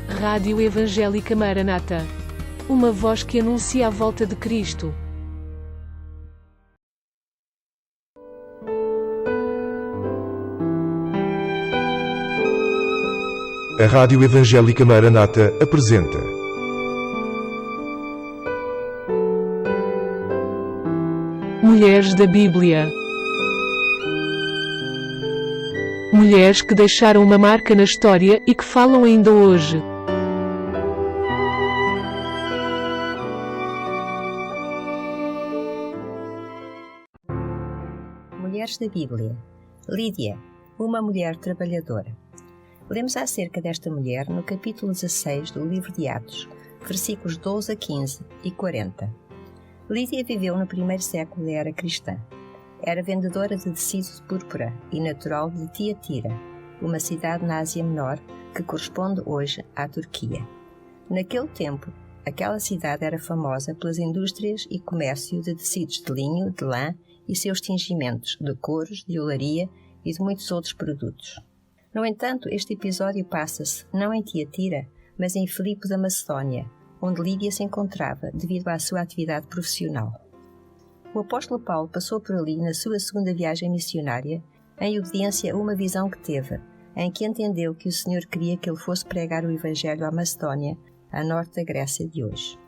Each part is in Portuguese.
Rádio Evangélica Maranata. Uma voz que anuncia a volta de Cristo. A Rádio Evangélica Maranata apresenta Mulheres da Bíblia. Mulheres que deixaram uma marca na história e que falam ainda hoje. Mulheres da Bíblia. Lídia, uma mulher trabalhadora. Lemos acerca desta mulher no capítulo 16 do livro de Atos, versículos 12 a 15 e 40. Lídia viveu no primeiro século da era cristã. Era vendedora de tecido de púrpura e natural de Tiatira, uma cidade na Ásia Menor que corresponde hoje à Turquia. Naquele tempo, aquela cidade era famosa pelas indústrias e comércio de tecidos de linho, de lã e seus tingimentos, de couros, de olaria e de muitos outros produtos. No entanto, este episódio passa-se não em Tiatira, mas em Filipe da Macedónia, onde Lídia se encontrava devido à sua atividade profissional. O apóstolo Paulo passou por ali na sua segunda viagem missionária, em obediência a uma visão que teve, em que entendeu que o Senhor queria que ele fosse pregar o Evangelho à Macedónia, a norte da Grécia de hoje.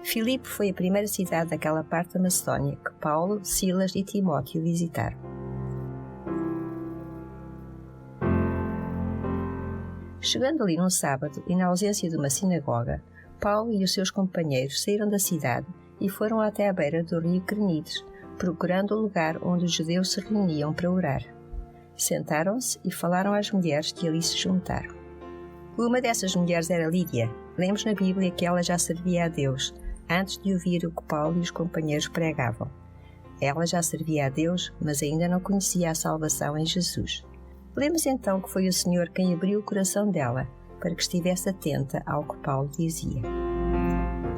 Filipe foi a primeira cidade daquela parte da Macedónia que Paulo, Silas e Timóteo visitaram. Chegando ali num sábado e na ausência de uma sinagoga, Paulo e os seus companheiros saíram da cidade e foram até à beira do rio Quernides, procurando o lugar onde os judeus se reuniam para orar. Sentaram-se e falaram às mulheres que ali se juntaram. Uma dessas mulheres era Lídia. Lemos na Bíblia que ela já servia a Deus, antes de ouvir o que Paulo e os companheiros pregavam. Ela já servia a Deus, mas ainda não conhecia a salvação em Jesus. Lemos então que foi o Senhor quem abriu o coração dela, para que estivesse atenta ao que Paulo dizia.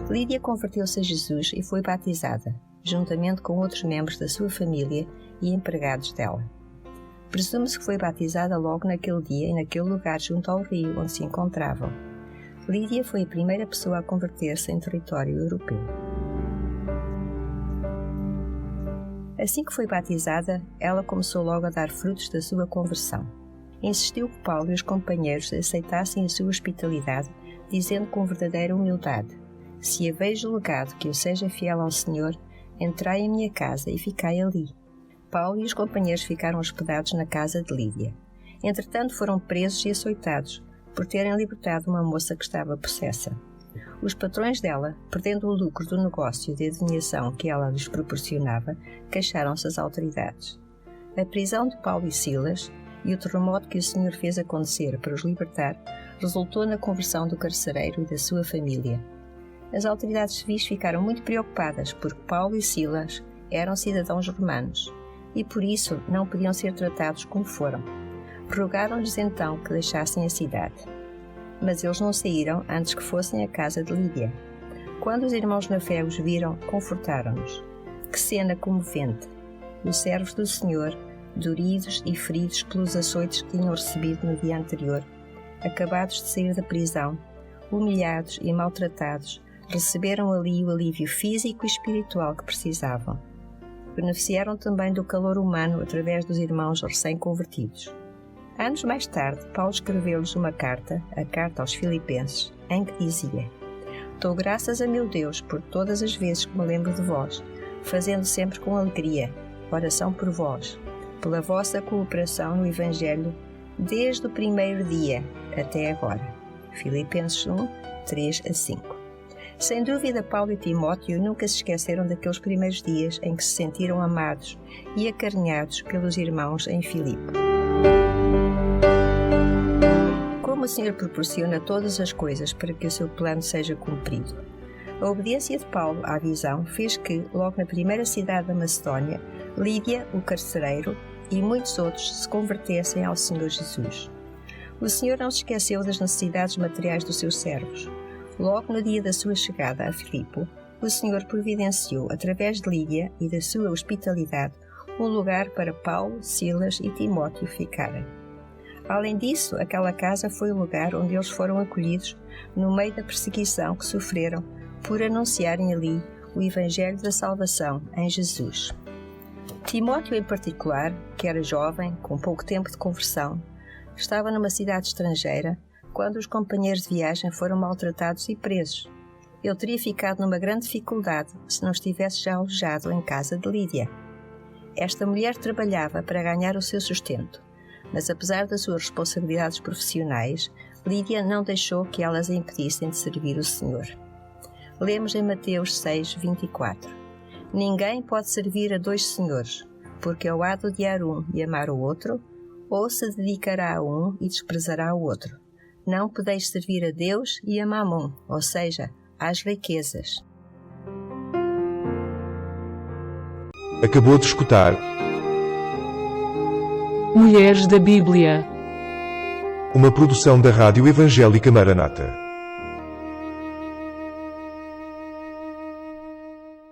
Lídia converteu-se a Jesus e foi batizada, juntamente com outros membros da sua família e empregados dela. Presume-se que foi batizada logo naquele dia e naquele lugar junto ao rio onde se encontravam. Lídia foi a primeira pessoa a converter-se em território europeu. Assim que foi batizada, ela começou logo a dar frutos da sua conversão. Insistiu que Paulo e os companheiros aceitassem a sua hospitalidade, dizendo com verdadeira humildade: "Se haveis julgado que eu seja fiel ao Senhor, entrai em minha casa e ficai ali." Paulo e os companheiros ficaram hospedados na casa de Lídia. Entretanto, foram presos e açoitados, por terem libertado uma moça que estava possessa. Os patrões dela, perdendo o lucro do negócio de adivinhação que ela lhes proporcionava, queixaram-se às autoridades. A prisão de Paulo e Silas e o terremoto que o Senhor fez acontecer para os libertar resultou na conversão do carcereiro e da sua família. As autoridades civis ficaram muito preocupadas porque Paulo e Silas eram cidadãos romanos e por isso não podiam ser tratados como foram. Rogaram-lhes então que deixassem a cidade. Mas eles não saíram antes que fossem à casa de Lídia. Quando os irmãos na fé os viram, confortaram-nos. Que cena comovente! Os servos do Senhor, doridos e feridos pelos açoites que tinham recebido no dia anterior, acabados de sair da prisão, humilhados e maltratados, receberam ali o alívio físico e espiritual que precisavam. Beneficiaram também do calor humano através dos irmãos recém-convertidos. Anos mais tarde, Paulo escreveu-lhes uma carta, a carta aos Filipenses, em que dizia: "Dou graças a meu Deus por todas as vezes que me lembro de vós, fazendo sempre com alegria oração por vós, pela vossa cooperação no Evangelho, desde o primeiro dia até agora." Filipenses 1, 3 a 5. Sem dúvida, Paulo e Timóteo nunca se esqueceram daqueles primeiros dias em que se sentiram amados e acarinhados pelos irmãos em Filipe. Como o Senhor proporciona todas as coisas para que o seu plano seja cumprido. A obediência de Paulo à visão fez que, logo na primeira cidade da Macedónia, Lídia, o carcereiro, e muitos outros se convertessem ao Senhor Jesus. O Senhor não se esqueceu das necessidades materiais dos seus servos. Logo no dia da sua chegada a Filipe, o Senhor providenciou, através de Lídia e da sua hospitalidade, um lugar para Paulo, Silas e Timóteo ficarem. Além disso, aquela casa foi o lugar onde eles foram acolhidos no meio da perseguição que sofreram por anunciarem ali o Evangelho da Salvação em Jesus. Timóteo, em particular, que era jovem, com pouco tempo de conversão, estava numa cidade estrangeira quando os companheiros de viagem foram maltratados e presos. Ele teria ficado numa grande dificuldade se não estivesse já alojado em casa de Lídia. Esta mulher trabalhava para ganhar o seu sustento, mas apesar das suas responsabilidades profissionais, Lídia não deixou que elas a impedissem de servir o Senhor. Lemos em Mateus 6, 24. Ninguém pode servir a dois senhores, porque ou há de odiar um e amar o outro, ou se dedicará a um e desprezará o outro. Não podeis servir a Deus e a Mamon, ou seja, às riquezas. Acabou de escutar Mulheres da Bíblia. uma produção da Rádio Evangélica Maranata.